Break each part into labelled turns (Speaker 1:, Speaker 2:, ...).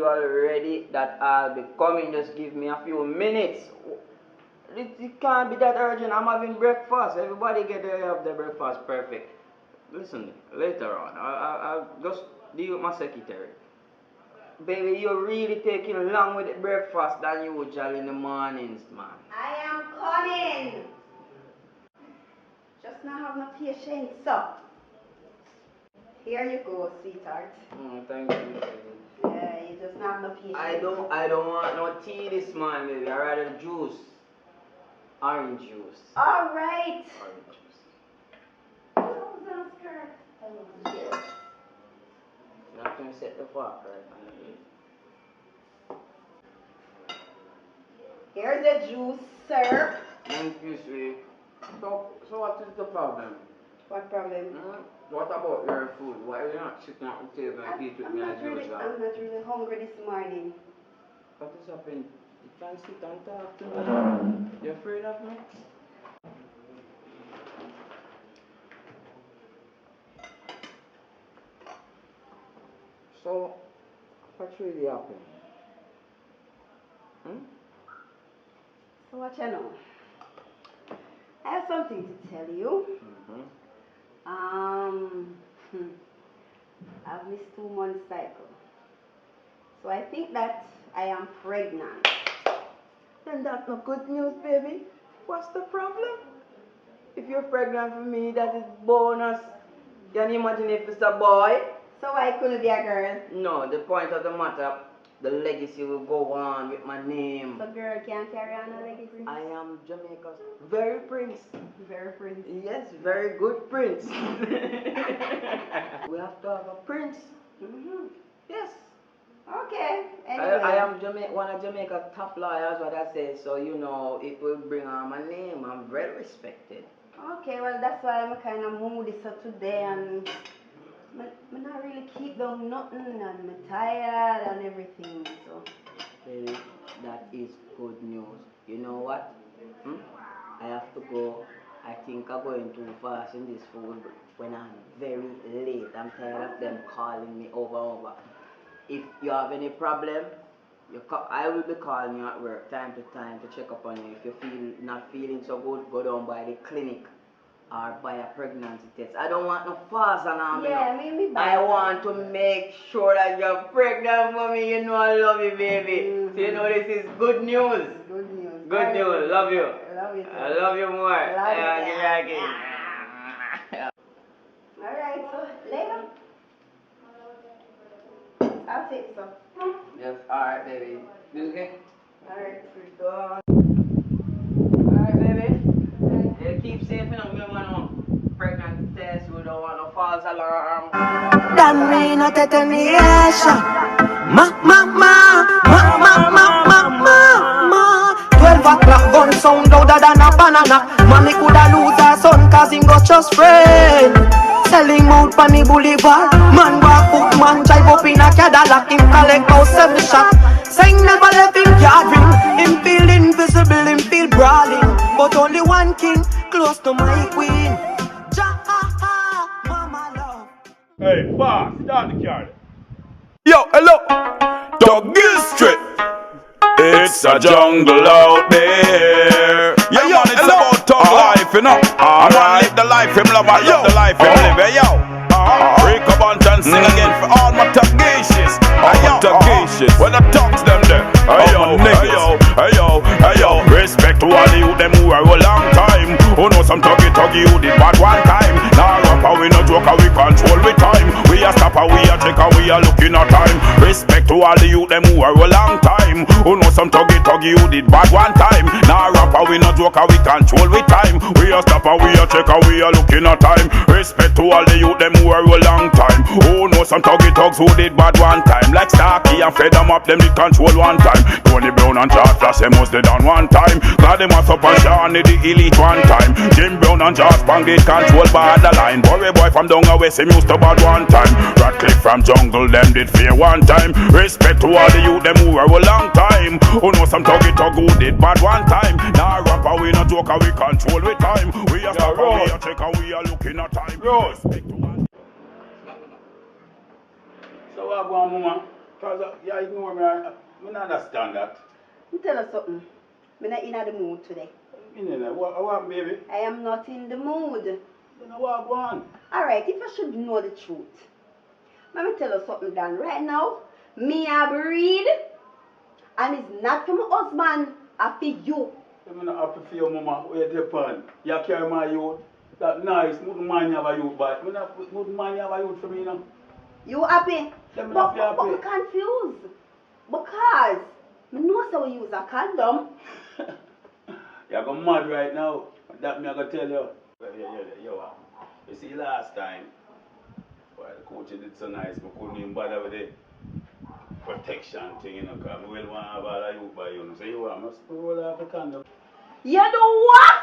Speaker 1: you already that I'll be coming. Just give me a few minutes. It can't be that urgent. I'm having breakfast. Everybody get to have their breakfast perfect. Listen, later on, I'll just deal with my secretary. Baby, you're really taking long with the breakfast than usual in the mornings, man.
Speaker 2: I am coming. Just not have no patience, so. Here you go, sweetheart.
Speaker 1: Thank you.
Speaker 2: Yeah, you just not have no patience.
Speaker 1: I don't want no tea this morning, baby. I rather juice. Orange juice.
Speaker 2: All right.
Speaker 1: Orange juice.
Speaker 2: Clothes and skirt. Yes.
Speaker 1: You have to set the fork right now.
Speaker 2: Here's the juice, sir.
Speaker 1: Thank you, sweet. So what is the problem?
Speaker 2: What problem?
Speaker 1: What about your food? Why are you not sitting at the table and eat with me as usual?
Speaker 2: I'm not really hungry this morning.
Speaker 1: What is happening? You can't sit and talk to me. You afraid of me? So, what's really happening?
Speaker 2: So what you know? I have something to tell you. I've missed 2 months cycle. So I think that I am pregnant.
Speaker 1: Then that's not good news, baby. What's the problem? If you're pregnant for me, that is bonus. Can you imagine if it's a boy?
Speaker 2: So I couldn't be a girl?
Speaker 1: No, the point of the matter, the legacy will go on with my name.
Speaker 2: So girl can't carry on a legacy?
Speaker 1: I am Jamaica's very prince.
Speaker 2: Very prince?
Speaker 1: Yes, very good prince. We have to have a prince. Yes.
Speaker 2: Okay. Anyway.
Speaker 1: I am one of Jamaica's top lawyers, what I say, so you know, it will bring on my name. I'm very respected.
Speaker 2: Okay, well that's why I'm kind of moody so today, and I not really keep down nothing, and I'm tired and everything, so.
Speaker 1: Baby, that is good news. You know what? I have to go. I think I'm going too fast in this food when I'm very late. I'm tired of them calling me over. If you have any problem, I will be calling you at work time to time to check up on you. If you feel not feeling so good, go down by the clinic or by a pregnancy test. I don't want no false alarm.
Speaker 2: Yeah, maybe.
Speaker 1: I want to make sure that you're pregnant for me. You know I love you, baby. So you know this is good news.
Speaker 2: Good news.
Speaker 1: Good news. Love you.
Speaker 2: I love you too.
Speaker 1: I love you more.
Speaker 2: Love you. Alright, so later. I'll take some.
Speaker 1: Yes, alright, baby. You okay?
Speaker 2: Alright.
Speaker 1: Alright, baby. You keep safe, you know, we don't want no pregnancy test, we don't want no false alarm.
Speaker 3: Dan me no detonation. Ma 12 o'clock gun sound louder than a banana. Mommy coulda lose her son cause him got just friend. Selling out pan the boulevard. Man walk out, man drive up in a Cadillac. Him collect out 7 shot. Saying never let him gathering. Him feel invisible, him feel brawling. But only one king close to my queen. Mama love.
Speaker 4: Hey, boss, start the car. Yo, hello. Doggy Street. It's a jungle out there. Yeah, yo, it's about tough life, you know. I wanna live the life him love, I love the life him live. Hey, yo. Break up and sing again for all my tuggacious. When the talks them there. Hey yo, respect to all the youth them who are a long time. Who know some tuggy who did bad one time. Now rapper we no joker, we control with time. We a stopper, we a checker, we a looking at time. Respect to all the youth them who are a long time. Who know some tuggy who did bad one time. Now rapper we no joker, we control with time. We a stopper, we a checker, we a looking at time. Respect to all the youth them who are a long time. Who know some tuggy who did bad one time. Like Starkey and fed them up, them did control one time. Tony Brown and George Flash, them was dead on one time. Glad them was up and Shawnee the elite one time. Jim Brown and George Bang did control by the line. Boy boy from down west, him used to bad one time. Radcliffe from jungle, them did fear one time. Respect to all the youth, them who were a long time. Who know some tuggy who did bad one time. Now rapper we no joker, we control with time. We a stopper, we a checker, we a looking at time. Respect to all.
Speaker 5: So what go on, mama?
Speaker 4: Because you ignore me. I don't understand that.
Speaker 2: Me tell you something. I'm not in the mood today.
Speaker 4: What, baby?
Speaker 2: I am not in the mood.
Speaker 4: You know what, go on.
Speaker 2: Alright, if I should know the truth. Let me tell you something, Dan. Right now, me a breed. And it's not from my husband, I for you.
Speaker 4: I'm not happy for your mama. Where you depend. You carry my youth. That nice. Wouldn't mind you have a youth, but wouldn't mind you have a youth for me, you know.
Speaker 2: You happy?
Speaker 4: But
Speaker 2: I'm confused. Because I know so we use a condom.
Speaker 4: You're going mad right now. That me I going to tell you. You see last time, well, the coach did so nice, I couldn't even bother with the protection thing, you know, because I will want to have all of you by you. So you want me to roll off the condom.
Speaker 2: You know what?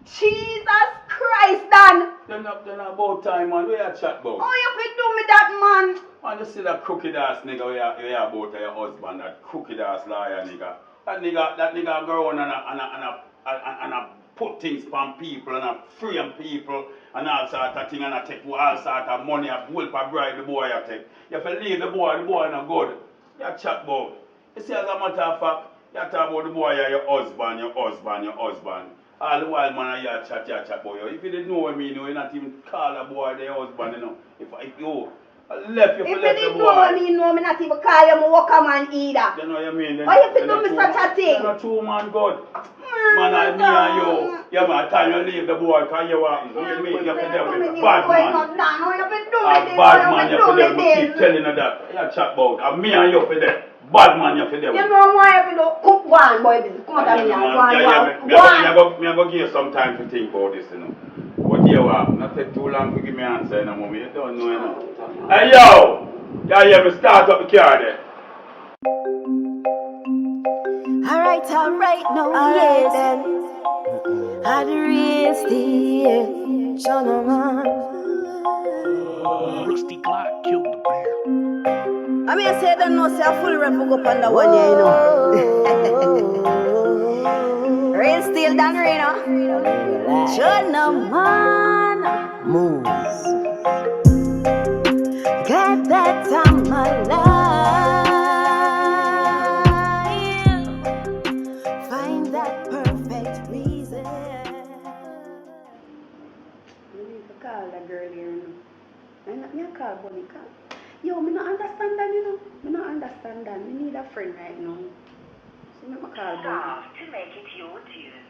Speaker 2: Jesus Christ, Dan!
Speaker 4: Then about time, man. Where you chat about?
Speaker 2: Oh, you fi do me that, man?
Speaker 4: Man, you see that crooked ass nigga where you about your husband, that crooked ass liar nigga. That nigga go on and put things on people and frame people and all sort of thing and take all sort of money and help a bribe the boy you take. You have to leave the boy not good. You chat about. You see, as a matter of fact, you talk about the boy, your husband. All the while, man, you chat about you. If you didn't know me, you not even call a boy their husband, you know. If you left you for left the boy. If you didn't
Speaker 2: know me, me not even call you a worker man either.
Speaker 4: You know what I mean?
Speaker 2: Why you do me such a thing?
Speaker 4: You're not true, man, God. Man, I me and you. Yeah, man, time you leave the boy, because you are, you have to deal with bad man. A bad man, you have to deal with. Keep telling you that. You chat about. And me and you for them. Bad man, you have to deal with.
Speaker 2: You know why I do cook one, boy. Come on, me and
Speaker 4: one. Me go give you some time to think about this, you know. But you are. Not take too long to give me an answer, you know, mommy. You don't know, you know. Hey, yo! You hear me start up the car there.
Speaker 3: Alright, no, yes. Then. I'd raise the gentleman.
Speaker 5: Rusty Glock killed the bear.
Speaker 2: I mean, I said, I don't know, say I fully run for go on the one year, you know. Real steel than rain, gentleman.
Speaker 3: Moves. Glad that I'm alive. Find that perfect reason.
Speaker 2: You need to call that girl here, you know. I call Bonnie, call. Yo, me not understand that, you know. Me not understand that. Me need a friend right now. So me call Bonnie.
Speaker 6: To make it your tune.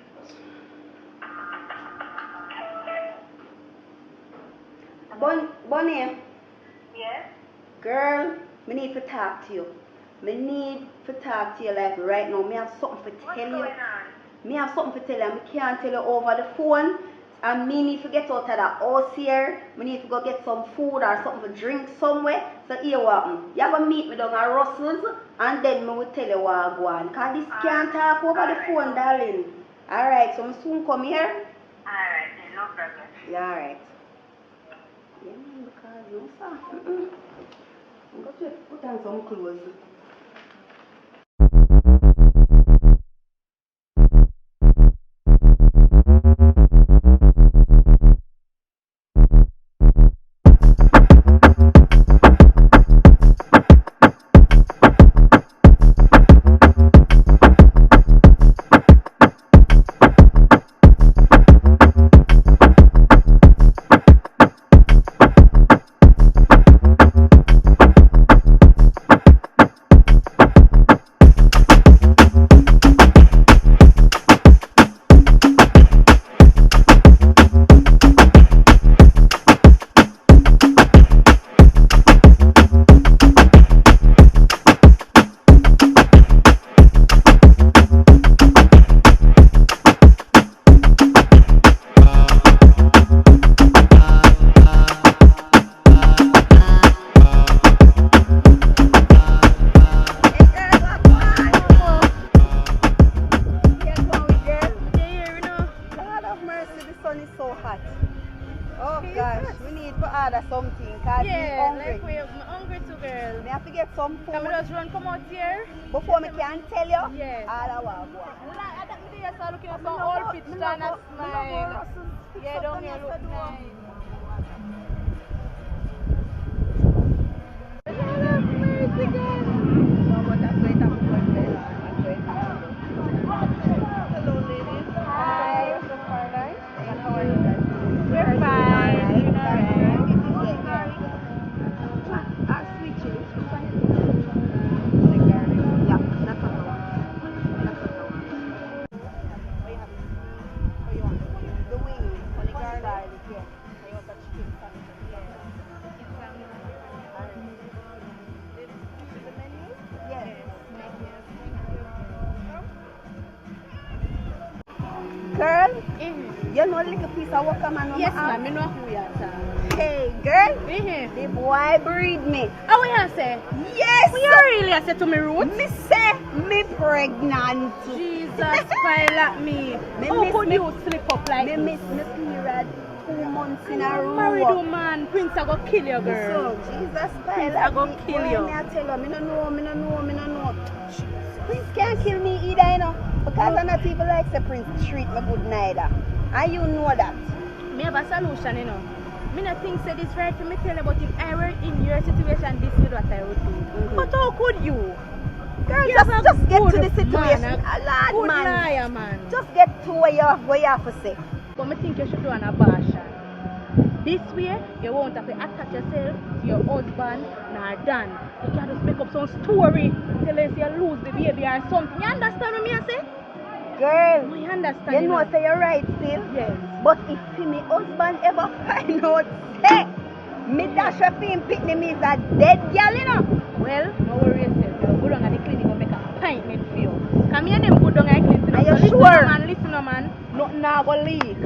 Speaker 2: Bonnie.
Speaker 6: Yes?
Speaker 2: Girl, me need to talk to you. Me need to talk to you like right now. Me have something to tell you.
Speaker 6: What's going on?
Speaker 2: Me have something to tell you. Me can't tell you over the phone. And me need to get out of that house here. Me need to go get some food or something to drink somewhere. So here what happen. You have to meet me down at Russell's and then me will tell you what I go on. Because this can't talk over the phone, darling. Alright, so I soon come here.
Speaker 6: Alright, no problem.
Speaker 2: Yeah, alright. Yeah, man, because no sir. I'm going to put on some clothes. Before me can tell you,
Speaker 7: yes.
Speaker 2: all I want to go.
Speaker 7: I don't think you're looking at some old pitch stand and smile. Yeah, don't you look nice. Mercy, girl.
Speaker 2: You know little piece of work man.
Speaker 7: Yes, ma'am. I know who you are.
Speaker 2: Hey, girl.
Speaker 7: Mm-hmm.
Speaker 2: The boy breed me.
Speaker 7: How will you say?
Speaker 2: Yes.
Speaker 7: Will you really say to me, Ruth?
Speaker 2: Me say me pregnant.
Speaker 7: Jesus, pilot me. How could you slip up like
Speaker 2: me
Speaker 7: this?
Speaker 2: miss me period 2 months in a row.
Speaker 7: Married woman, Prince I go kill you, girl.
Speaker 2: So, Jesus,
Speaker 7: Prince I go kill you.
Speaker 2: Me I tell you, me no know. Prince can't kill me either, you know. Because I'm not even like the Prince treat me good neither. And you know that.
Speaker 7: Me have a solution, you know. Me not think say this right for me tell you, but if I were in your situation, this is what I would do. But how could you?
Speaker 2: Girl,
Speaker 7: You
Speaker 2: just get
Speaker 7: good
Speaker 2: to the situation.
Speaker 7: Man,
Speaker 2: A lad,
Speaker 7: good
Speaker 2: man.
Speaker 7: liar, man.
Speaker 2: Just get to where you have to say.
Speaker 7: But I think you should do an abortion. This way, you won't have to attach yourself to your husband nor Dan. You can just make up some story till you say you lose the baby or something. You understand what I say?
Speaker 2: Girl,
Speaker 7: I understand.
Speaker 2: you know say you're right still.
Speaker 7: Yes.
Speaker 2: But if me husband ever find out, say, me dash a film pitney me is a dead girl, you know.
Speaker 7: Well, no worry yourself. You go down at the clinic and make an appointment for you. Come here, them go down at the clinic.
Speaker 2: Are you
Speaker 7: listen,
Speaker 2: sure?
Speaker 7: Listen, man. Nothing now go leak.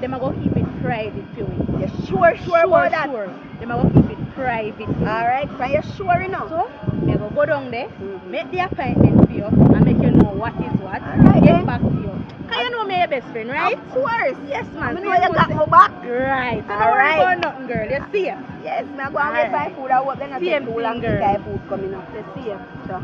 Speaker 7: Them are going to keep it private for you.
Speaker 2: You sure about that?
Speaker 7: Sure. Them are going to keep it private.
Speaker 2: Alright, are you sure enough?
Speaker 7: So, me go down there, make the appointment for you, and make you know what is what.
Speaker 2: Alright,
Speaker 7: get
Speaker 2: then.
Speaker 7: back to you. Cause you know me your best friend, right?
Speaker 2: Of course.
Speaker 7: Yes, man.
Speaker 2: I know you got my back.
Speaker 7: Right. So don't
Speaker 2: Alright.
Speaker 7: worry about nothing, girl. You see ya.
Speaker 2: Yes, me go and wait buy food. I hope they not
Speaker 7: Same
Speaker 2: take too long to
Speaker 7: thing, girl.
Speaker 2: buy food coming up.
Speaker 7: You see ya.
Speaker 2: So.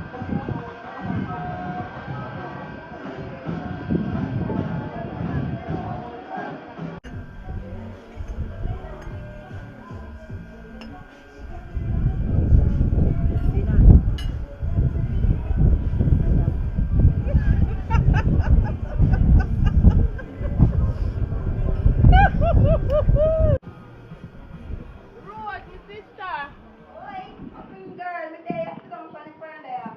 Speaker 7: Rose, your sister.
Speaker 2: Girl, me there, sit down for the friend there.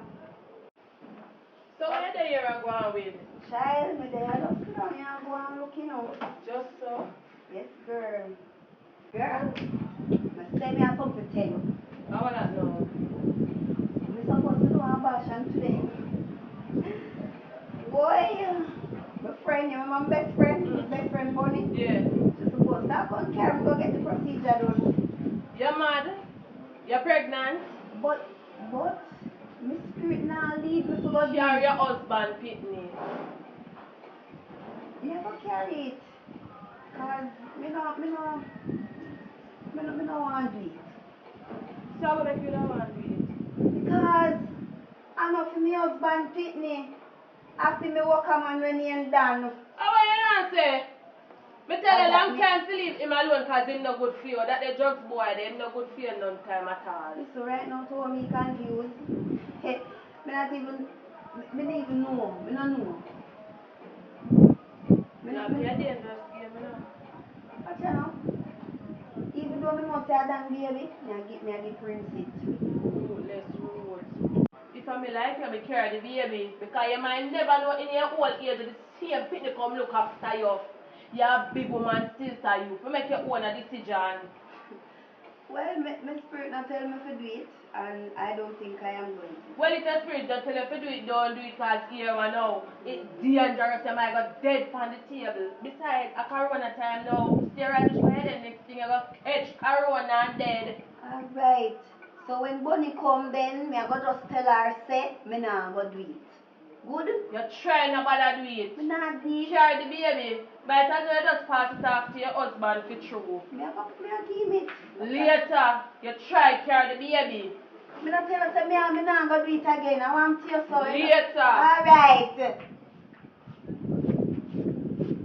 Speaker 7: So where the year are going with?
Speaker 2: Child, me there, just sit down here and go and look, you know.
Speaker 7: Just so.
Speaker 2: Yes, girl. Girl, me say me have something to tell you.
Speaker 7: I wanna know.
Speaker 2: We supposed to do an abortion today. Boy, my friend, you remember my best friend? My best friend Bonnie?
Speaker 7: Yeah.
Speaker 2: She's supposed to come carry me go get the procedure done.
Speaker 7: You're mad? You're pregnant?
Speaker 2: But, my spirit now lead me to go
Speaker 7: Carry your husband, Pitney.
Speaker 2: You never carry it. Cause me no want to do it.
Speaker 7: So how would you don't want to do it?
Speaker 2: Because I know for my husband Pitney, after me work a man when he ain't done.
Speaker 7: How will you not say? Me tell you long time to leave him alone because he's no good for you. That the drugs boy, they're no good for you none time at all.
Speaker 2: So right now to me confused. Hey, me not even know. Me not know. Me
Speaker 7: You're
Speaker 2: not
Speaker 7: a
Speaker 2: know.
Speaker 7: dangerous game, you know.
Speaker 2: But you know, even though me know say I done baby, me I give Prince it.
Speaker 7: Ruthless road. If I me like you, me carry the baby. Because you might never know in your old age the same Pitney come look after you. You're a big woman still to you. You make your own decision.
Speaker 2: Well, my spirit not tell me to do it, and I don't think I am going to.
Speaker 7: Well, if your spirit don't tell you to do it, don't do it because here and now. It's dangerous. You might go dead on the table. Besides, a corona time now. Stay right to your head and next thing you go catch corona and dead.
Speaker 2: Alright. So when Bonnie come then, me I go just tell her, say, me nah go do it. Good?
Speaker 7: You're trying to bother do it.
Speaker 2: Me nah do it.
Speaker 7: Carry the baby. By the time you just pass it off to your husband for true.
Speaker 2: Me I give it.
Speaker 7: Later, you try carry the baby.
Speaker 2: Me not tell her, say, me nah go do it again. I want to you so.
Speaker 7: Later.
Speaker 2: Alright.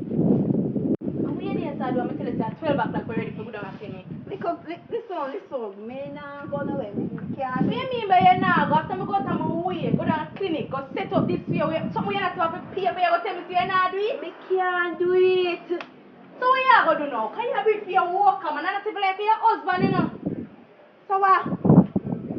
Speaker 7: And when you start doing, I'm tell you at 12 o'clock we're ready for go down and clinic.
Speaker 2: Listen. Me nah go nowhere. Me can't.
Speaker 7: What do you mean by you now? Go after me go to my way, go down to clinic, go set up this for you. Something you're not supposed to pay for you, go tell me so you're not do it?
Speaker 2: Me can't do it.
Speaker 7: So what you going to do now? Can you breathe for your worker, man? And not even like for your husband, you know?
Speaker 2: So what?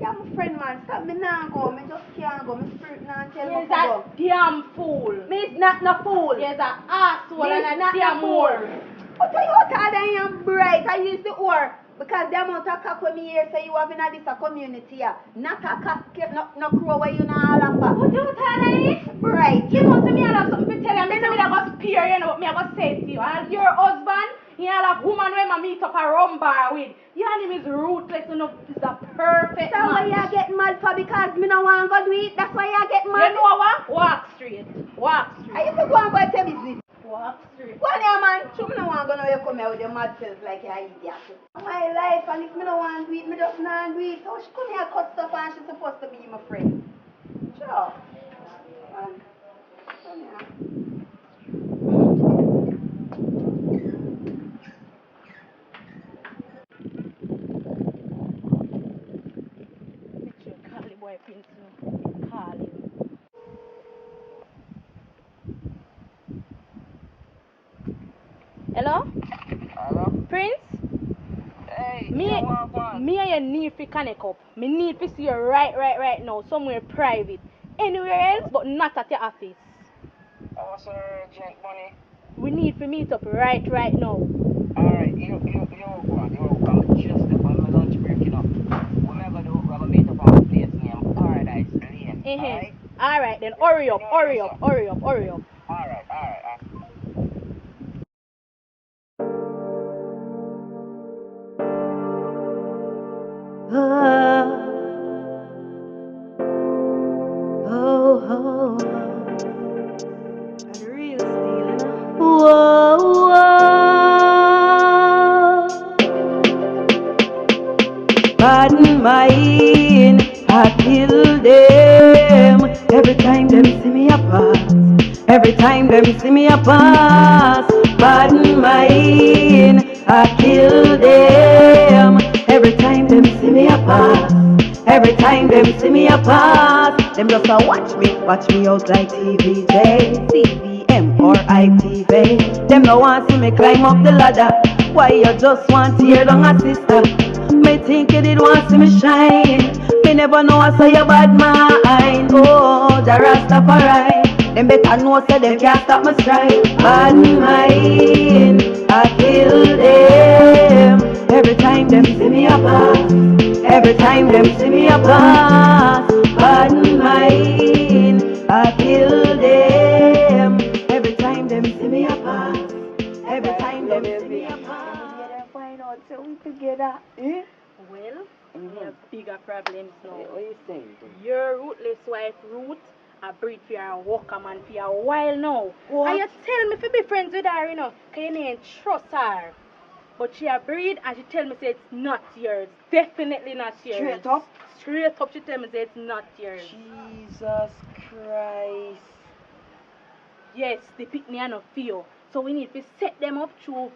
Speaker 2: You're my friend, man. Stop me now go. Me just can't go. My spirit now tell me
Speaker 7: You're
Speaker 2: to go.
Speaker 7: a damn fool.
Speaker 2: Me is not no fool.
Speaker 7: You're an asshole
Speaker 2: Me is
Speaker 7: and a
Speaker 2: not
Speaker 7: damn
Speaker 2: no fool.
Speaker 7: whore.
Speaker 2: But you are tired and you're bright. I use the whore. Because the amount of cock when me here say you have in this community here. Not a cock, no crow where you know all of that.
Speaker 7: What you telling me?
Speaker 2: Right.
Speaker 7: You know, me have something to tell you. Me say me I go spear you know what me I go say to you. And your husband, he have woman when I meet up a rum bar with. Your name is Ruthless, you know, is a perfect
Speaker 2: So why
Speaker 7: match.
Speaker 2: you get mad for because me no want to go do it? That's why you get mad.
Speaker 7: You know what? Walk straight. Walk straight.
Speaker 2: Are you to go and go and tell business?
Speaker 7: Walk straight.
Speaker 2: Go on here, man. So me no want to go now you come here with your mad self like you're an idiot. My life, and if me no want to do it, me just not do it. So she come here cut stuff and she's supposed to be my friend. Sure. Man. Come here.
Speaker 7: Make sure you call the boy Prince now. Call him. Hello?
Speaker 8: Hello?
Speaker 7: Prince?
Speaker 8: Hey,
Speaker 7: Me and you need to connect up. Me need to see you right now, somewhere private. Anywhere else, but not at your office.
Speaker 8: Oh, sir, Gent Money.
Speaker 7: We need to meet up right now.
Speaker 8: Alright, you go on. Just step on my lunch break, you know. Whenever we're gonna meet up on a place named Paradise Lane. Alright?
Speaker 7: Alright then, hurry up.
Speaker 8: Alright.
Speaker 2: The real steal, you know?
Speaker 3: Whoa, bad mind, I kill them. Every time them see me a pass, every time them see me a pass. Bad mind, I kill them. Every time them see me a pass, every time them see me a pass. Them just a watch me out like TVJ, CVM or ITV. Them no want see me climb up the ladder. Why you just want to hear down a sister? Me think you did want to see me shine. Me never know I saw your bad mind. Oh, the Rastafari. Them better know so them can't stop my stride. Bad mind, I kill them. Every time them see me a pass, every time them see me a pass. Bad mind, I kill them. Every time them see me a pass, every time them see me a pass.
Speaker 2: Find out so we together. Eh?
Speaker 7: Well, we have bigger problems now.
Speaker 1: What are you saying?
Speaker 7: Your rootless wife, Ruth, I breed for your walker man for a while now.
Speaker 2: What?
Speaker 7: And you tell me to be friends with her, you know, because you ain't trust her. But she a breed and she tell me say it's not yours. Definitely not yours.
Speaker 2: Straight up?
Speaker 7: Straight up she tell me say it's not yours.
Speaker 2: Jesus Christ.
Speaker 7: Yes, they pick me and for you. So we need to set them up through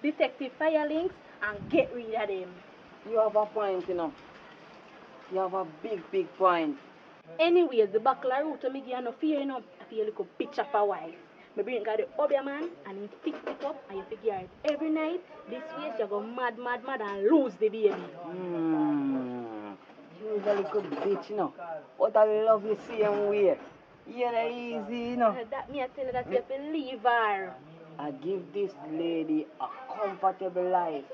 Speaker 7: detective firelings and get rid of them.
Speaker 2: You have a point, you know. You have a big point.
Speaker 7: Anyways, the buckler route to me give you no fear, you know. I feel like a bitch of a wife. Me bring the Obia man and he fix it up and you figure it every night. This way you go mad and lose the baby.
Speaker 2: You a little bitch, you know. But I love you same way. You're not easy, you know.
Speaker 7: That me I tell you that you believe her.
Speaker 2: I give this lady a comfortable life.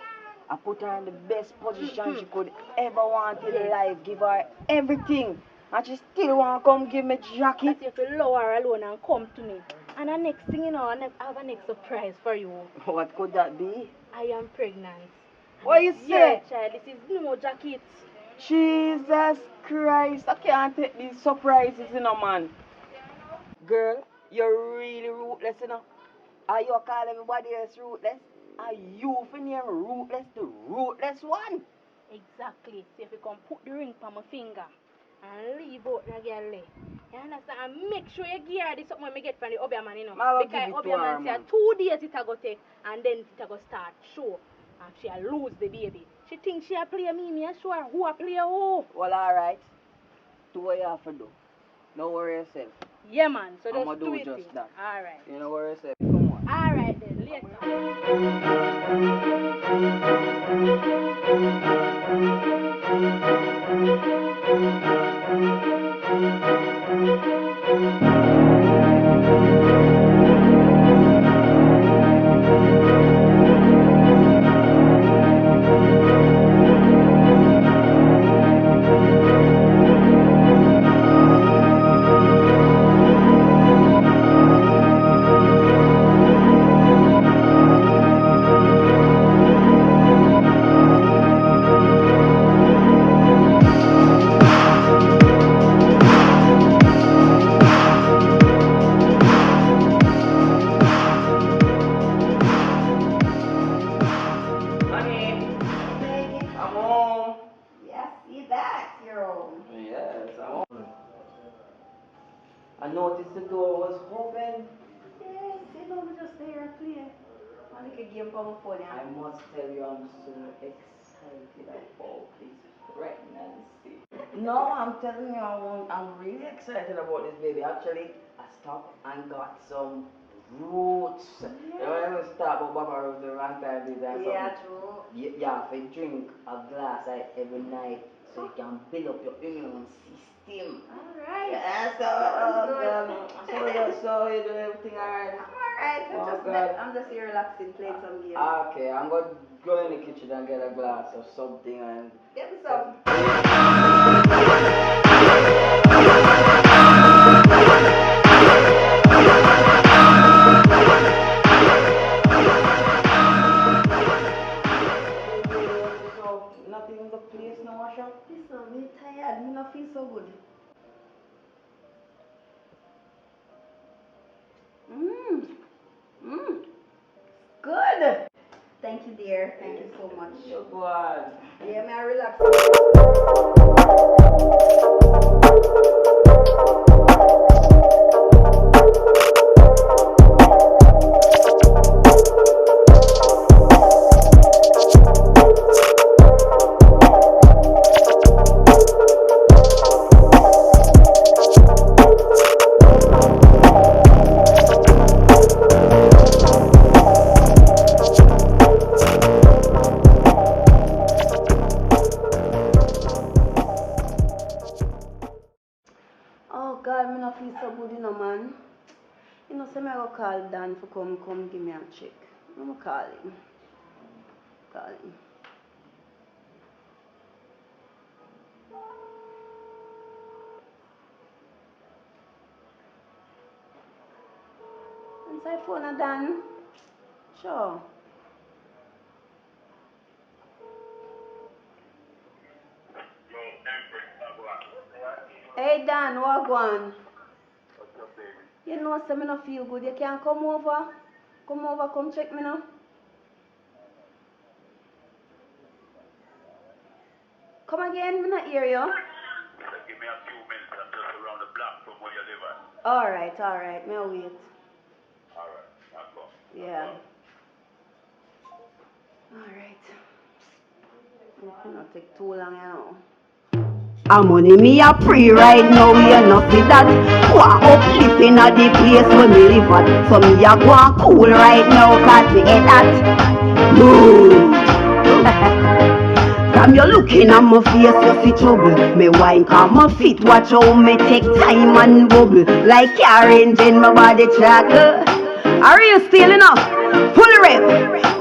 Speaker 2: I put her in the best position she could ever want in life. Give her everything. And she still want to come give me jacket.
Speaker 7: That you allow her alone and come to me. And the next thing you know, I have a next surprise for you.
Speaker 2: What could that be?
Speaker 7: I am pregnant.
Speaker 2: What you
Speaker 7: Yeah,
Speaker 2: say?
Speaker 7: child, this is no jacket.
Speaker 2: Jesus Christ, I can't take these surprises, you know, man. Girl, you're really ruthless, you know. Are you call everybody else ruthless? Are you for name ruthless, the ruthless one?
Speaker 7: Exactly. So if you can put the ring on my finger and leave out the girl there. You understand? And make sure you give her this something when we get from the Obia man, you know.
Speaker 2: I will
Speaker 7: Because
Speaker 2: give it to
Speaker 7: Obia
Speaker 2: her,
Speaker 7: man
Speaker 2: man.
Speaker 7: say 2 days it a go take and then it a go start show. And she'll lose the baby. She thinks she'll play me I show her who a play who.
Speaker 2: Well, alright. Do what you have to do. Don't worry yourself.
Speaker 7: Yeah man, so
Speaker 2: I'ma
Speaker 7: just
Speaker 2: do
Speaker 7: do it.
Speaker 2: just that.
Speaker 7: Alright.
Speaker 2: You know worry yourself. Come on.
Speaker 7: Alright then, later.
Speaker 1: I noticed the door was open.
Speaker 2: Yes, you know, me just there and play. I like a game for my phone, yeah.
Speaker 1: I must tell you, I'm so excited about this pregnancy. No, I'm telling you, I'm really excited about this baby. Actually, I stopped and got some roots. You know, when we start about Baba Roots, the wrong time is that
Speaker 2: Yeah,
Speaker 1: something.
Speaker 2: true.
Speaker 1: You have to drink a glass every night so you can build up your immune system.
Speaker 2: Alright.
Speaker 1: Yeah, so you do everything alright?
Speaker 2: I'm alright.
Speaker 1: Oh, God.
Speaker 2: I'm just here relaxing, playing some games.
Speaker 1: Okay, I'm going to go in the kitchen and get a glass of something and
Speaker 2: Get me some.
Speaker 1: so nothing in the place, no washer?
Speaker 2: Listen, I'm tired. Me not feel so good. Mmm. Mmm. Good. Thank you, dear. Thank you so much.
Speaker 1: You're good.
Speaker 2: Yeah, may I relax? Oh God, me not feel so good, you know, man. You know, so me I go call Dan for come give me a check. I'm gonna call him. Call him. Inside phone a Dan. Sure. Hey Dan, what going?
Speaker 4: What's up, baby?
Speaker 2: You know, so me not feel good. You can come over. Come check me now. Come again, me not hear you.
Speaker 4: Give me a few minutes. I'm just around the block from where you live at.
Speaker 2: Alright, me wait.
Speaker 4: Alright, I'll come.
Speaker 2: Yeah. Alright. It not take too long, you know.
Speaker 3: I'm money me a pre right now, you know see that. Walk uplifting at the place where me live at. So me a go and cool right now, cause me get that. Move. From you looking at my face, you see trouble. Me wine come my feet, watch how me take time and bubble. Like car engine, my body tracker. Are you still enough? Full rep.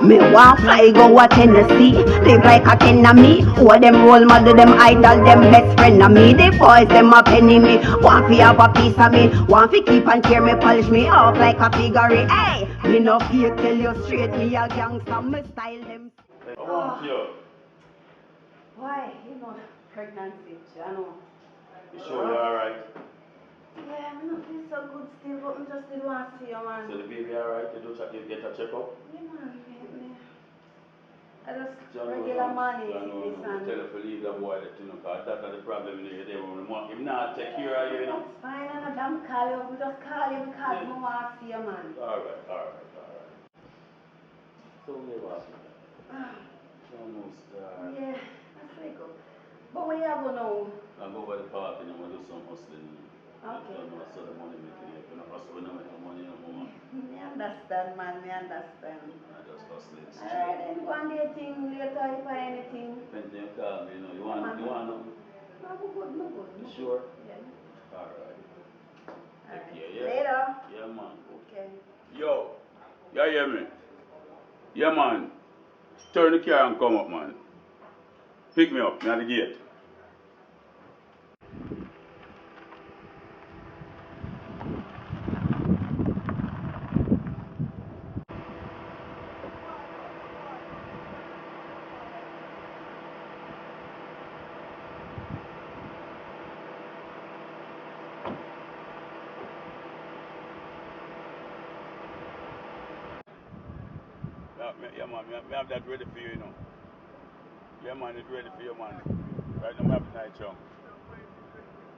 Speaker 3: Me want fly go a Tennessee. Live like a king of me. Who them role model, them idol, them best friend of me. The boys, them a penny me. Want fi have a piece of me. Want fi keep and care me, polish me off like a figure. Hey, me no fear, tell you straight. Me a gangster, me style them.
Speaker 4: I want you.
Speaker 2: Why? You know, pregnancy, I know.
Speaker 4: You sure you're alright?
Speaker 2: Yeah, me not feel so good still, but me just still want to see you, man.
Speaker 4: So the baby alright? You get a checkup?
Speaker 2: Yeah, man, me. I just
Speaker 4: John,
Speaker 2: regular
Speaker 4: no.
Speaker 2: money
Speaker 4: John,
Speaker 2: sickness
Speaker 4: no.
Speaker 2: and...
Speaker 4: Tell her to leave that boy, you know, because that's the problem in there. They want him not take care of you, you know.
Speaker 2: That's fine, and I don't call you. Me just call you because I want to see you, man.
Speaker 4: Alright. So we what? Almost there.
Speaker 2: Yeah, that's very good. But where you go now?
Speaker 4: I'll go over the park and I'm going to do some hustling.
Speaker 2: Okay.
Speaker 4: I don't know, so the money making it. When I hustle, when I make no money, no more.
Speaker 2: Me understand, man, me understand.
Speaker 4: I just hustling straight.
Speaker 2: Alright, then go and do your thing later if I anything.
Speaker 4: Depends on your call me, you know. You want nothing?
Speaker 2: No, I'm good.
Speaker 4: You sure?
Speaker 2: Yeah.
Speaker 4: Alright. Take
Speaker 2: Alright.
Speaker 4: care, yeah?
Speaker 2: Later.
Speaker 4: Yeah, man.
Speaker 2: Okay.
Speaker 4: Yo, you hear me? Yeah, man. Turn the car and come up, man. Pick me up, at the gate. Yeah, man. I have that ready for you, you know. Yeah, man, it's ready for you, man. Right now, I have the night chunk.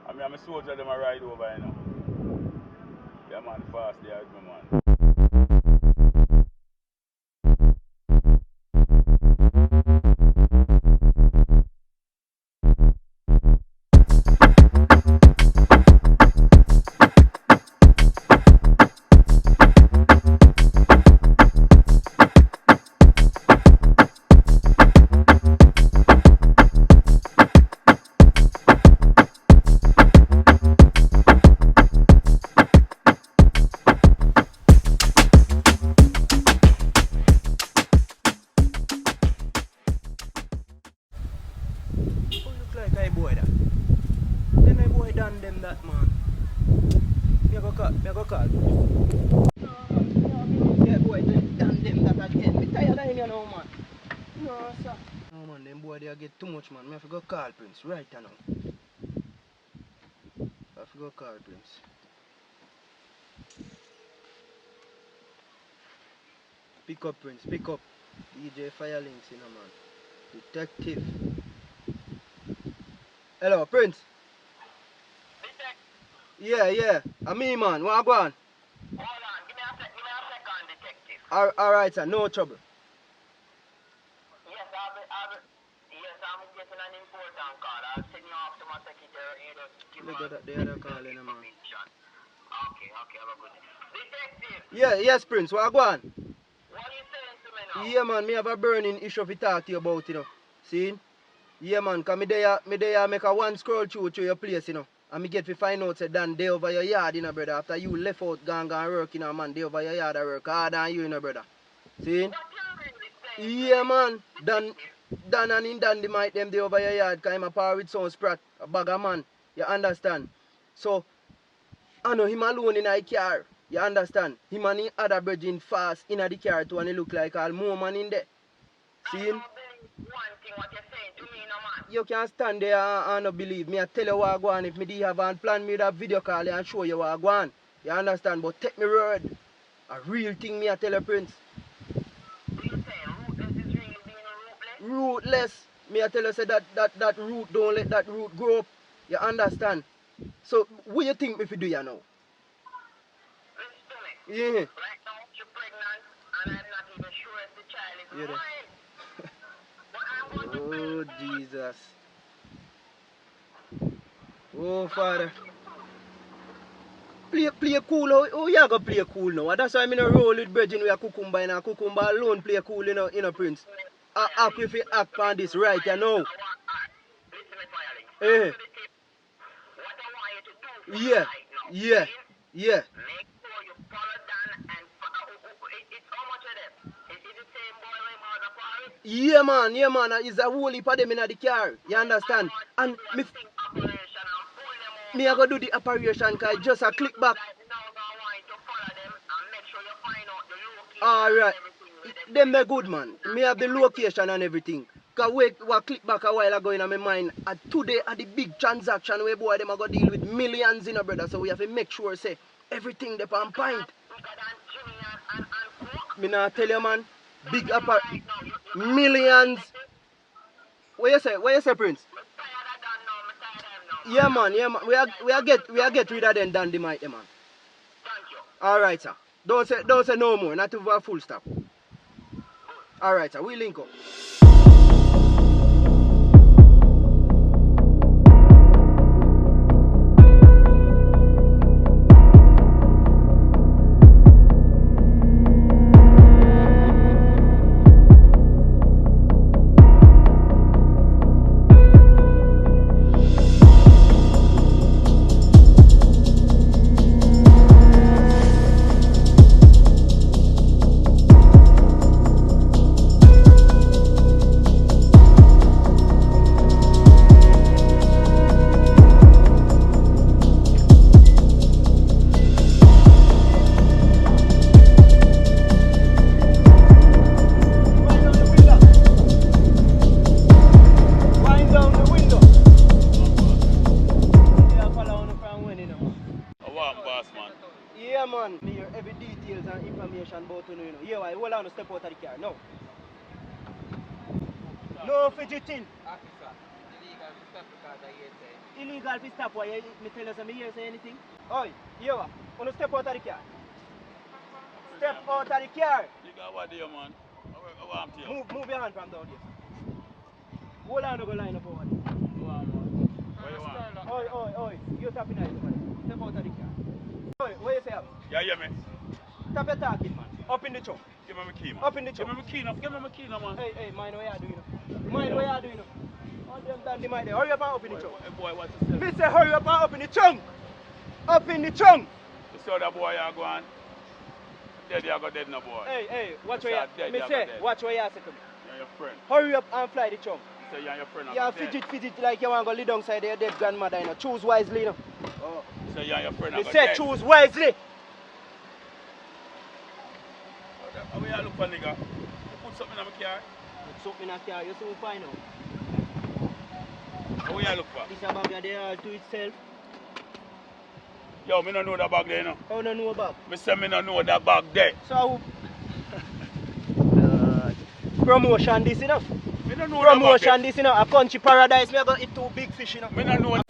Speaker 4: I'm a soldier, them a ride over, you know. Yeah, man, fast, yeah, man.
Speaker 3: Who look like I boy that? Then I boy done them that man. Me go call. Yeah boy, done them that again. Me tired of him you know man. No sir. No man, them boy they get too much man. Me have to go call Prince right now. I have to go call Prince. Pick up Prince, pick up. DJ Firelinks you know man. Detective. Hello Prince. Yeah. I'm me man, what go on?
Speaker 8: Hold on, give me a second, detective.
Speaker 3: Alright sir, no trouble.
Speaker 8: Yes, I'm getting an important call. I'll send you off to my secretary.
Speaker 3: Look at that, the other call in man.
Speaker 8: Okay, have a good day. Detective,
Speaker 3: Yes Prince, what go on?
Speaker 8: what are you saying to me now?
Speaker 3: Yeah man, me have a burning issue to talk to you about, you know. See? Yeah man, cause me there make a one scroll through your place, you know. And me get to find out say Dan day over your yard, you know, brother. After you left out gone work, you know, man, day over your yard I work harder than you know, brother. See?
Speaker 8: What you really saying?
Speaker 3: Yeah man, Dan and in Dan they might them day over your yard, cause I'm a power with some sprat, a bag of man. You understand? So I know him alone in a car. You understand? Him and the other bridging fast in the car too and he look like all more man in there. See?
Speaker 8: I don't believe one thing what you're saying to me, no man.
Speaker 3: You can't stand there and not believe me. I tell you what I go on. If me did have and plan me that video call and show you what I go on. You understand? But take me word. A real thing me I tell you, Prince.
Speaker 8: So you're saying ruthless is really being ruthless?
Speaker 3: Rootless. Me I tell you say that root don't let that root grow up. You understand? So what you think me fi do you now?
Speaker 8: Listen to me.
Speaker 3: Yeah.
Speaker 8: Right now, you're pregnant, and I'm not even sure if the child is
Speaker 3: Yeah.
Speaker 8: mine. But I'm going to
Speaker 3: Oh
Speaker 8: spend
Speaker 3: Jesus. Oh Father. Play cool. Oh you go play cool now. That's why I mean roll with Virgin with a cucumber and a cucumber alone play cool, you know Prince. Act if you act on this right, you know.
Speaker 8: listen to me, Fireling.
Speaker 3: Eh.
Speaker 8: What I want you to do for
Speaker 3: Yeah.
Speaker 8: right now.
Speaker 3: Yeah. Yeah.
Speaker 8: Make sure you follow Dan and it's how much of them? Is it the same boy with Mother Paris?
Speaker 3: Yeah man, it's a whole heap of them in the car. You understand? And me
Speaker 8: Think operation and pull them over.
Speaker 3: I go do the operation cause just a click back.
Speaker 8: Right now, I want you to follow them and make sure you find out the location
Speaker 3: Alright.
Speaker 8: and everything with them.
Speaker 3: Them they good man. Me have the location and everything. Cause what click back a while ago in my mind. And today are the big transaction where boy them a go deal with millions in a brother. So we have to make sure say everything they on point.
Speaker 8: Jimmy and Cook.
Speaker 3: Me nah tell you man. Big upper millions. What you say, Prince? Yeah man. We are get rid of them than the mic, man. Alright sir. Don't say no more, not to a full stop. Alright sir, we link up. Yeah man, me hear every details and information about you know. Yeah, why hold on to step out of the car. No. No fidgeting.
Speaker 8: Officer, illegal to stop because I hear say
Speaker 3: illegal to stop why me tell us me hear say anything? Oi, you wanna step out of the car? Step out of the car.
Speaker 4: You got what there, man? I want you.
Speaker 3: Move your hand from down there. Hold on to go line up over there.
Speaker 4: What you want?
Speaker 3: Oi, you tapping nice over there. Step out of the car. Oi, what you say?
Speaker 4: Yeah, hear me?
Speaker 3: Stop your talking, man. Up in the truck.
Speaker 4: Give me my key, man.
Speaker 3: Up in the truck.
Speaker 4: Give me my key now. Give me my key now, man.
Speaker 3: Hey, mind what you doing? Mind what you doing? All them dandy mind there. Hurry up and up in the trunk.
Speaker 4: Hey, boy, what's this?
Speaker 3: Me say hurry up and up in the trunk. Up in the trunk.
Speaker 4: You see how that boy you going? Dead, you go dead now, boy.
Speaker 3: Hey, watch
Speaker 4: You
Speaker 3: what
Speaker 4: say
Speaker 3: you
Speaker 4: dead,
Speaker 3: say.
Speaker 4: dead.
Speaker 3: Watch what you say to me.
Speaker 4: You're your friend.
Speaker 3: Hurry up and fly the trunk.
Speaker 4: You say you're your friend.
Speaker 3: You fidget like you want to go lay down side your dead grandmother. You know. Choose wisely. You know.
Speaker 4: Oh. You say you're your friend.
Speaker 3: Me say choose wisely.
Speaker 4: How will you look for nigga? You put something in my car?
Speaker 3: Put something in a car. You soon find out.
Speaker 4: How will you look for?
Speaker 3: This a bag there all to itself.
Speaker 4: Yo, me don't know that bag there, you know.
Speaker 3: How don't know about?
Speaker 4: Me say me don't know that bag there.
Speaker 3: So promotion this, you know.
Speaker 4: Me don't know
Speaker 3: Promotion this, you know. A country paradise. Me go eat 2 big fish, you know.
Speaker 4: Me don't know.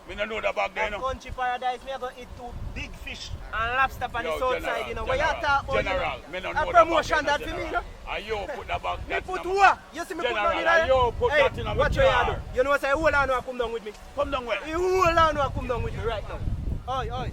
Speaker 4: Me don't know that bag there, you
Speaker 3: A
Speaker 4: know.
Speaker 3: country paradise. Me go eat 2 big fish and lobster on the
Speaker 4: Yo,
Speaker 3: south
Speaker 4: general,
Speaker 3: side, you know. Where you talk about?
Speaker 4: General, me don't know
Speaker 3: A
Speaker 4: that
Speaker 3: promotion
Speaker 4: bag
Speaker 3: that
Speaker 4: there,
Speaker 3: for me, you
Speaker 4: general.
Speaker 3: know.
Speaker 4: And you put that bag
Speaker 3: Me
Speaker 4: there.
Speaker 3: put what? You see me put
Speaker 4: General,
Speaker 3: money there?
Speaker 4: you put
Speaker 3: Hey,
Speaker 4: that in a
Speaker 3: watch what you do. You know say hold on and come down with me.
Speaker 4: Come down where?
Speaker 3: You hold on and come down with me right now. Oi.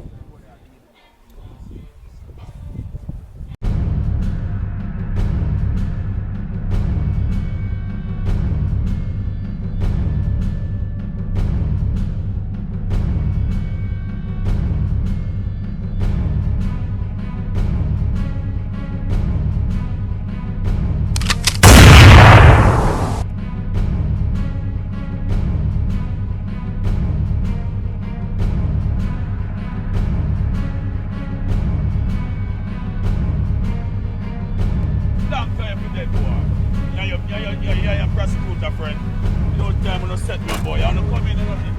Speaker 4: Damn time for dead boy. You're a prosecutor friend. You know time when you set me boy. You want to come in and nothing.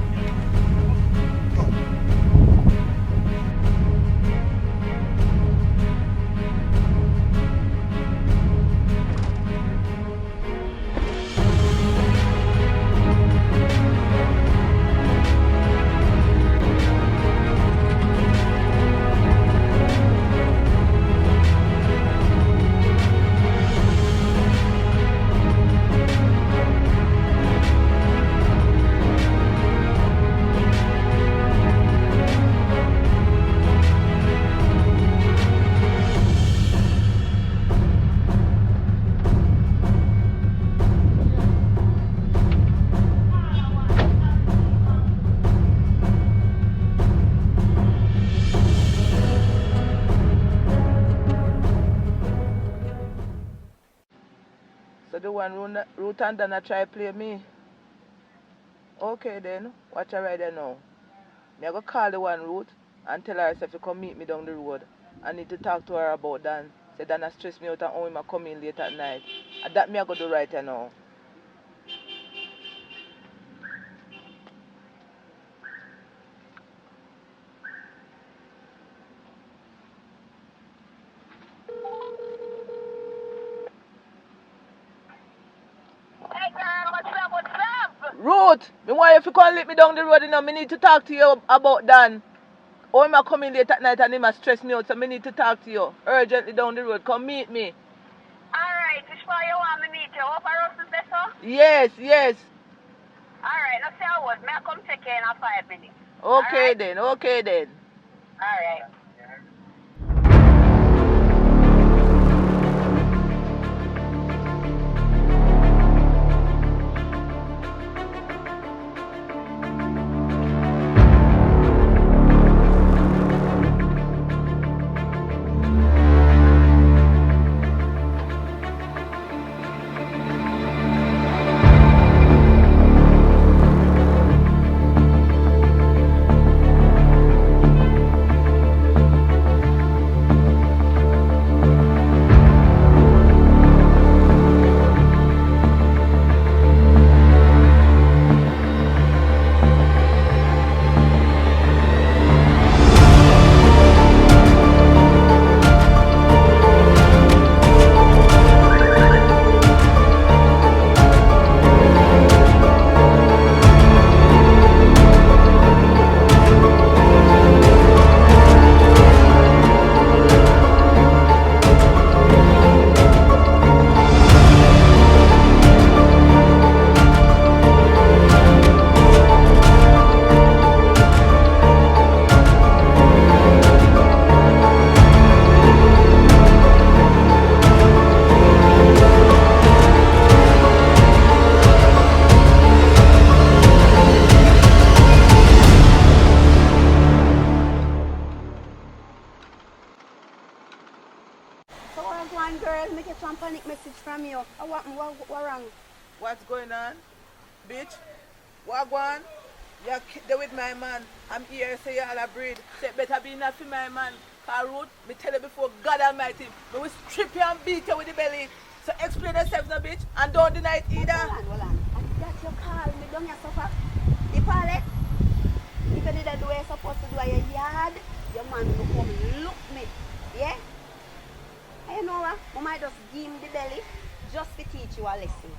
Speaker 9: So the one Ruth and Dana try play me. Okay then, watch her right there now. Me I go call the one Ruth and tell her if you come meet me down the road. I need to talk to her about Dan. Say Dana stress me out and how him a come in late at night. And that me I go do right here now.
Speaker 6: Hey girl, what's up?
Speaker 9: Ruth, me want you to come let me down the road, you know. Me need to talk to you about Dan. How him a come in late at night and him a stress me out, so me need to talk to you urgently down the road. Come meet me.
Speaker 6: Alright, which one you want me to meet you? Up a Ruthless better?
Speaker 9: Yes.
Speaker 6: Alright, let's see how it was. May I come check you in 5 minutes?
Speaker 9: Okay
Speaker 6: Alright.
Speaker 9: then.
Speaker 6: Alright.
Speaker 2: panic message from you. What wrong?
Speaker 9: What's going on? Bitch? Wagwan? You're there with my man. I'm here, say y'all a breed. Say better be enough for my man. Cause Ruth, me tell you before God Almighty, me will strip you and beat you with the belly. So explain yourself now, bitch, and don't deny it either.
Speaker 2: Hold on. That's your call. Me don't you suffer. You call it? If you did the way you're supposed to do at your yard, your man will come look me. Yeah? And you know what? I might just give him the belly just to teach you a lesson.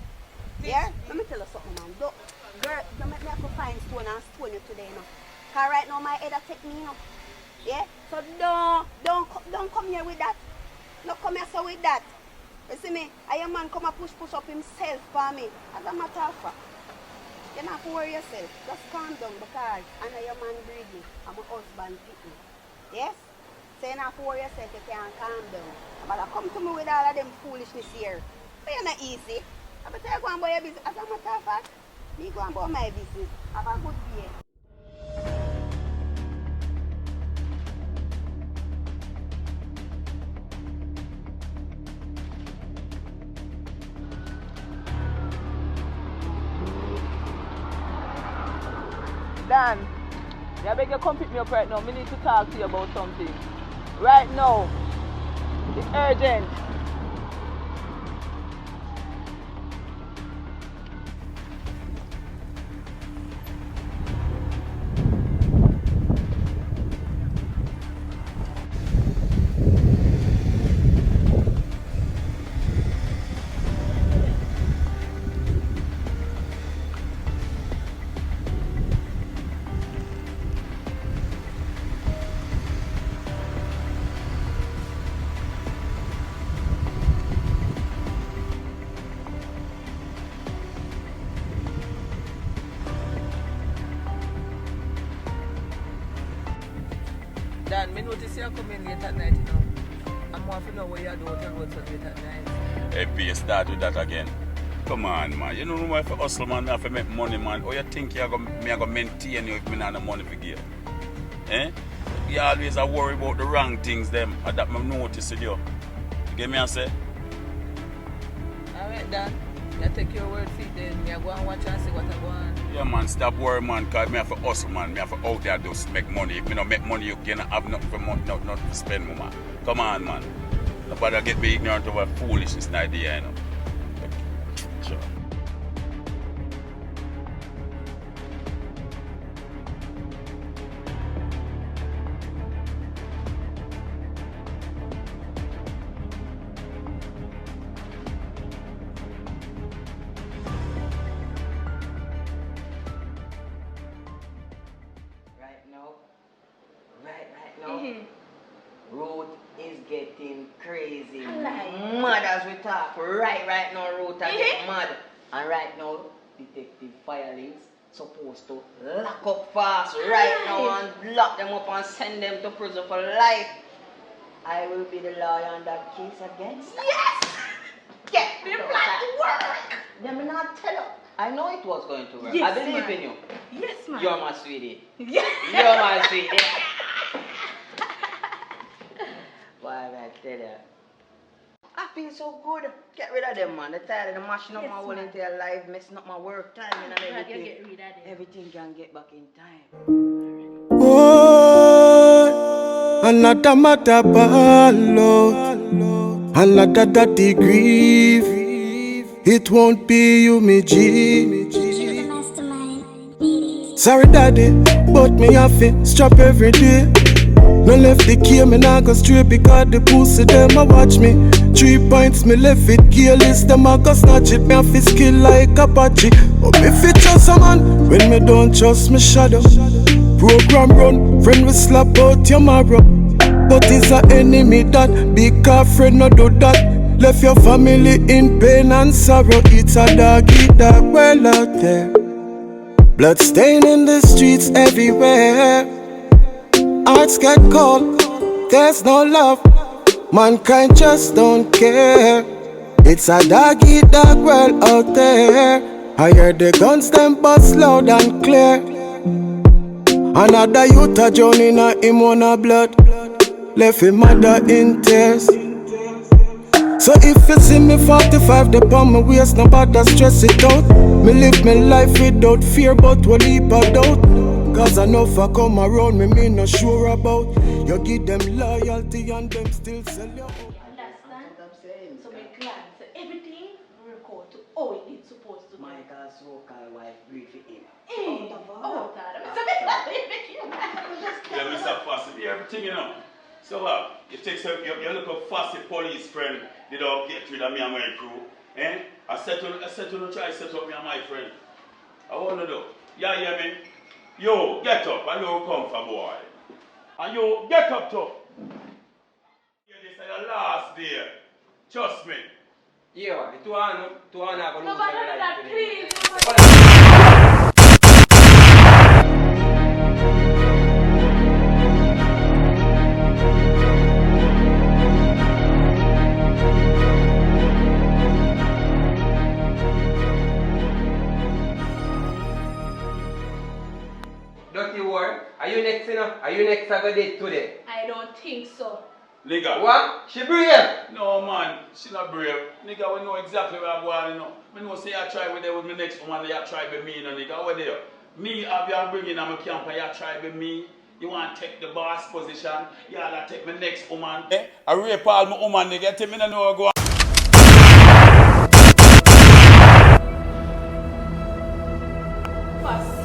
Speaker 2: Yeah? Let me tell you something, man. Girl, don't make me have to find stone and stone you today, you know. Because right now my head take me, you know. Yeah? So don't come here with that. No come here so with that. You see me? A young man come and push up himself for me. As a matter of fact. You don't have to worry yourself. Just calm down because I know your man breathing. I'm a husband picking. Yes? So you don't have to worry yourself, you can't calm down. But come to me with all of them foolishness here. But you're not easy. I better you go and buy your business. As a matter of fact, me go and buy my business. Have a good day.
Speaker 9: Dan, I beg you come pick me up right now. We need to talk to you about something. Right now. It's urgent. Dan, me notice you come in late at night, you know. I'm want to know where you do out and road so late at night.
Speaker 4: Hey, P, start with that again. Come on, man. You know why for hustle, man, I have to make money, man. Or you think you're going to maintain you if me not have money for give? Eh? You always are worried about the wrong things, them. And that I notice with you. You get me and say?
Speaker 9: Alright, Dan. You take your word for it then. Me go and watch and see what I go on.
Speaker 4: Yeah, man, stop worrying, man, because me have to hustle, man. Me have to out there just make money. If me don't make money, you cannot have nothing for money, nothing to spend, man. Come on, man. Nobody get me ignorant of a foolishness idea, you know. Sure.
Speaker 1: Ruth is getting crazy. Mad as we talk. Right now, Ruth is getting mad. And right now, Detective Firelings supposed to lock up fast right now and lock them up and send them to prison for life. I will be the lawyer on that case against them. Yes! Get me back to work! Let me not tell you. I know it was going to work.
Speaker 7: Yes,
Speaker 1: I believe
Speaker 7: man.
Speaker 1: in you.
Speaker 7: Yes, man.
Speaker 1: You're my sweetie.
Speaker 7: Yes.
Speaker 1: You're my sweetie. Why I tell you? I feel so good. Get rid of them, man. They're tired of mashing up my whole entire life, messing up my work timing and everything.
Speaker 7: Get rid of them.
Speaker 1: Everything can get back in time.
Speaker 3: Oh, another matter ball, another dirty grief. It won't be you, me G. Sorry, daddy, but me have to strap every day. No left the key, me nah go straight because the pussy them a watch me. 3 points, me left it careless, them a go snatch it. Me have to skill like Apache. But if it trust a man, when me don't trust me shadow. Program run, friend will slap out your marrow. But it's a enemy that big car friend no do that. Left your family in pain and sorrow. It's a doggy dog well out there. Blood stain in the streets everywhere. Hearts get cold, there's no love. Mankind just don't care. It's a doggy dog world out there. I hear the guns them bust loud and clear. Another youth a drown in a him own blood. Left him mother in tears. So if you see me 45, the on my waist, nobody stress it out. Me live my life without fear, but will leap a doubt. Cause I know if I come around me not sure about. You give them loyalty and them still sell you out.
Speaker 2: Understand? So my glad. So everything work out to how it's supposed to be.
Speaker 1: Michael's so-called wife breathe for him.
Speaker 2: Out of order.
Speaker 4: Yeah, Mr. Fussy, be everything, you know. So you take some, you look up Fussy police friend, they don't get rid of me and my crew. Eh? I said to try to set up me and my friend. I want to do. Yeah, hear me? Yo, get up and you come for boy. And you get up too. Yeah, this is the last day. Trust me.
Speaker 8: Yeah, the two are going to lose their
Speaker 7: Nobody do that,
Speaker 8: life.
Speaker 7: please.
Speaker 8: Dirty war. Are you next, you know? Are you next to go date today?
Speaker 7: I don't think so.
Speaker 4: Nigga.
Speaker 8: What? She brave?
Speaker 4: No man, she not brave. Nigga, we know exactly where I'm going, you know. We know say I try with them with my next woman, they try with me, you know, nigga. What there? Me have you bringing on my camp and you try with me. You want to take the boss position, you want to take my next woman. Eh? I rape all my woman, nigga. Tell me no know go on.
Speaker 7: Fussy.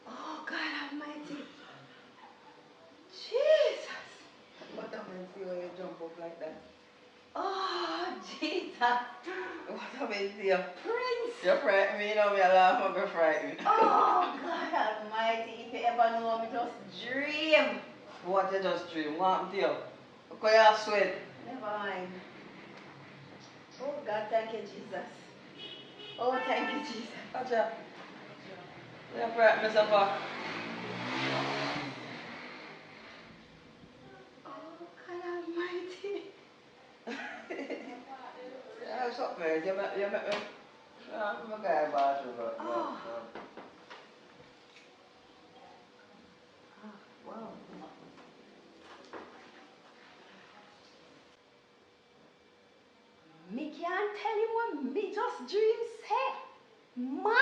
Speaker 2: Oh God Almighty. Jesus.
Speaker 9: What happened to you when you jump up like that?
Speaker 2: Oh Jesus.
Speaker 9: What happened to you?
Speaker 2: Prince.
Speaker 9: You frighten me, you know me, I laugh, I'm going to frighten.
Speaker 2: Oh God Almighty. If you ever know me, just dream.
Speaker 9: What you just dream? What happened to you? Look how you sweat.
Speaker 2: Never mind. Oh God, thank you, Jesus. Oh, thank you, Jesus.
Speaker 9: Watch out. You frighten me so far.
Speaker 2: Oh God Almighty.
Speaker 9: Yeah, what's up, man? You met me? I'm a guy about you, but
Speaker 2: Oh. Wow. Me can't tell you what me just dream say. Man.